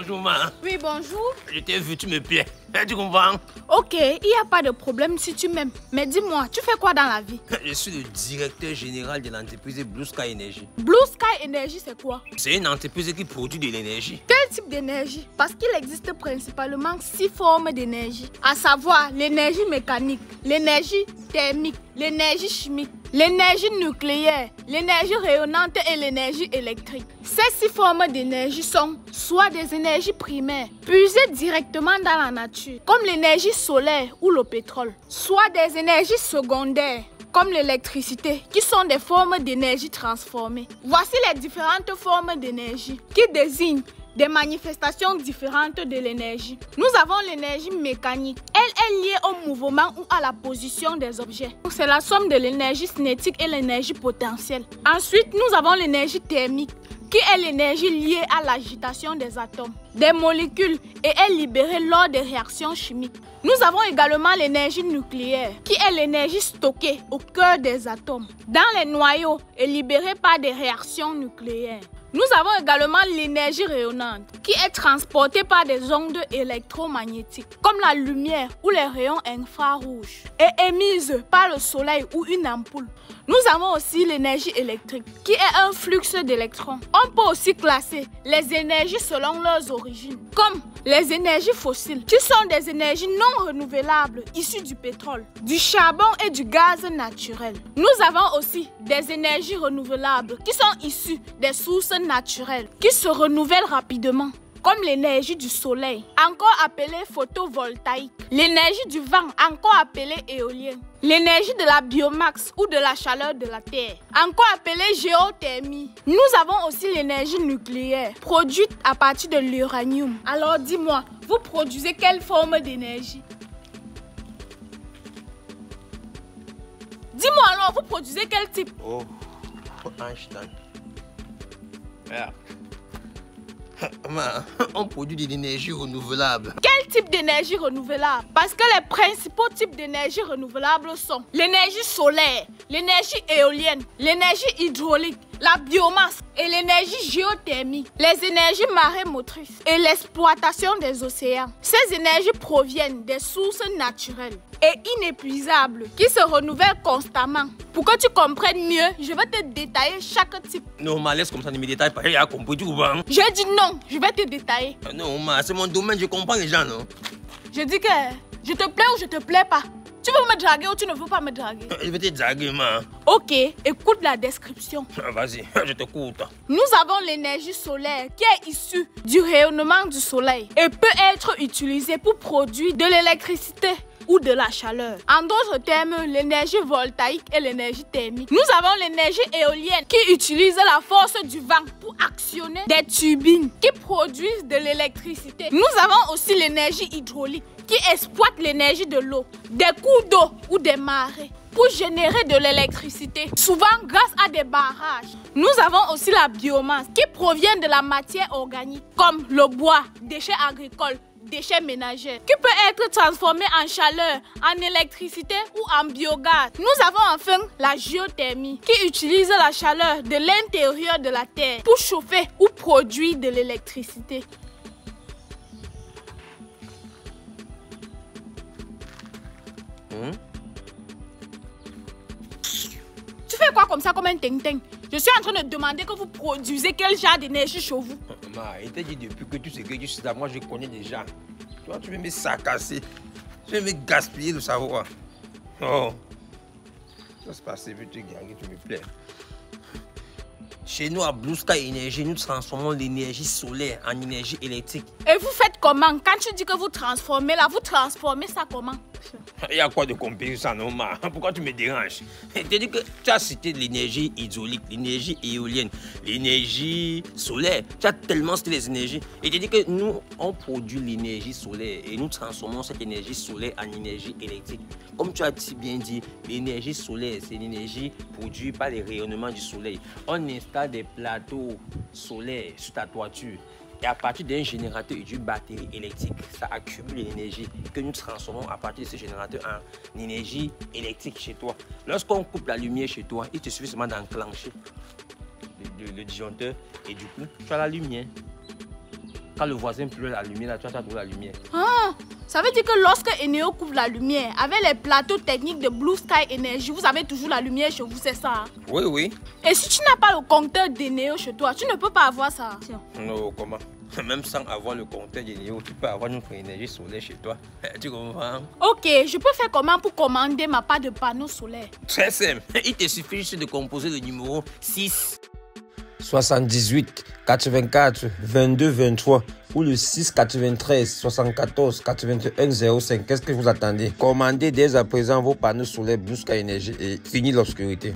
Bonjour, ma. Oui, bonjour. Je t'ai vu, tu me plais. Tu comprends? Ok, il n'y a pas de problème si tu m'aimes. Mais dis-moi, tu fais quoi dans la vie? Je suis le directeur général de l'entreprise Blue Sky Energy. Blue Sky Energy, c'est quoi? C'est une entreprise qui produit de l'énergie. Quel type d'énergie? Parce qu'il existe principalement 6 formes d'énergie. À savoir l'énergie mécanique, l'énergie thermique, l'énergie chimique, l'énergie nucléaire, l'énergie rayonnante et l'énergie électrique. Ces 6 formes d'énergie sont soit des énergies primaires, puisées directement dans la nature, comme l'énergie solaire ou le pétrole, soit des énergies secondaires, comme l'électricité, qui sont des formes d'énergie transformées. Voici les différentes formes d'énergie qui désignent des manifestations différentes de l'énergie. Nous avons l'énergie mécanique. Elle est liée au mouvement ou à la position des objets. C'est la somme de l'énergie cinétique et l'énergie potentielle. Ensuite, nous avons l'énergie thermique, qui est l'énergie liée à l'agitation des atomes, des molécules et est libérée lors des réactions chimiques. Nous avons également l'énergie nucléaire, qui est l'énergie stockée au cœur des atomes, dans les noyaux et libérée par des réactions nucléaires. Nous avons également l'énergie rayonnante, qui est transportée par des ondes électromagnétiques, comme la lumière ou les rayons infrarouges, et émise par le soleil ou une ampoule. Nous avons aussi l'énergie électrique, qui est un flux d'électrons. On peut aussi classer les énergies selon leurs origines, comme les énergies fossiles, qui sont des énergies non renouvelables issues du pétrole, du charbon et du gaz naturel. Nous avons aussi des énergies renouvelables qui sont issues des sources naturelles, qui se renouvellent rapidement, comme l'énergie du soleil, encore appelée photovoltaïque, l'énergie du vent, encore appelée éolienne, l'énergie de la biomasse ou de la chaleur de la terre, encore appelée géothermie. Nous avons aussi l'énergie nucléaire, produite à partir de l'uranium. Alors dis-moi, vous produisez quelle forme d'énergie? Dis-moi alors, vous produisez quel type? Oh, Einstein. Yeah. On produit de l'énergie renouvelable. Quel type d'énergie renouvelable? Parce que les principaux types d'énergie renouvelable sont l'énergie solaire, l'énergie éolienne, l'énergie hydraulique, la biomasse et l'énergie géothermique, les énergies marémotrices et l'exploitation des océans. Ces énergies proviennent des sources naturelles et inépuisables qui se renouvellent constamment. Pour que tu comprennes mieux, je vais te détailler chaque type. Non, ma laisse comme ça, ne me détaille pas. Il a compris, tu comprends? J'ai dit non, je vais te détailler. Non, ma, c'est mon domaine, je comprends les gens, non? Je dis que je te plais ou je te plais pas. Tu veux me draguer ou tu ne veux pas me draguer? Je vais te draguer, ma. Ok, écoute la description. Vas-y, je t'écoute. Nous avons l'énergie solaire qui est issue du rayonnement du soleil et peut être utilisée pour produire de l'électricité ou de la chaleur. En d'autres termes, l'énergie voltaïque et l'énergie thermique. Nous avons l'énergie éolienne qui utilise la force du vent pour actionner des turbines qui produisent de l'électricité. Nous avons aussi l'énergie hydraulique qui exploite l'énergie de l'eau, des cours d'eau ou des marées pour générer de l'électricité, souvent grâce à des barrages. Nous avons aussi la biomasse qui provient de la matière organique, comme le bois, déchets agricoles, déchets ménagers, qui peut être transformé en chaleur, en électricité ou en biogaz. Nous avons enfin la géothermie, qui utilise la chaleur de l'intérieur de la terre pour chauffer ou produire de l'électricité. Tu fais quoi comme ça, comme un ting-ting? Je suis en train de demander que vous produisez quel genre d'énergie chez vous. Ma, il t'a dit depuis que tu sais que je suis là, moi je connais déjà. Toi, tu veux me sacasser. Tu veux me gaspiller le savoir. Oh. Ça se passe, je veux te gagner, tu me plais. Chez nous, à Blue Sky Energy, nous transformons l'énergie solaire en énergie électrique. Et vous faites comment? Quand tu dis que vous transformez là, vous transformez ça comment? Il y a quoi de compliqué ça, non, ma? Pourquoi tu me déranges? Je te dis que tu as cité l'énergie hydraulique, l'énergie éolienne, l'énergie solaire. Tu as tellement cité les énergies. Et je te dis que nous, on produit l'énergie solaire et nous transformons cette énergie solaire en énergie électrique. Comme tu as si bien dit, l'énergie solaire, c'est l'énergie produite par les rayonnements du soleil. On installe des plateaux solaires sur ta toiture. Et à partir d'un générateur et d'une batterie électrique, ça accumule l'énergie que nous transformons à partir de ce générateur en énergie électrique chez toi. Lorsqu'on coupe la lumière chez toi, il te suffit seulement d'enclencher le disjoncteur et du coup, tu as la lumière. quand le voisin pleure la lumière, là, tu as trouvé la lumière. Ah, ça veut dire que lorsque Eneo couvre la lumière, avec les plateaux techniques de Blue Sky Energy, vous avez toujours la lumière chez vous, c'est ça? Oui, oui. Et si tu n'as pas le compteur d'Eneo chez toi, tu ne peux pas avoir ça. Non, comment? Même sans avoir le compteur d'Eneo, tu peux avoir notre énergie solaire chez toi. Tu comprends? Ok, je peux faire comment pour commander ma part de panneaux solaires? Très simple. Il te suffit juste de composer le numéro 6 78 84 22 23 ou le 6 93 74 81 05. Qu'est-ce que vous attendez? Commandez dès à présent vos panneaux solaires Blue Sky Energy et fini l'obscurité.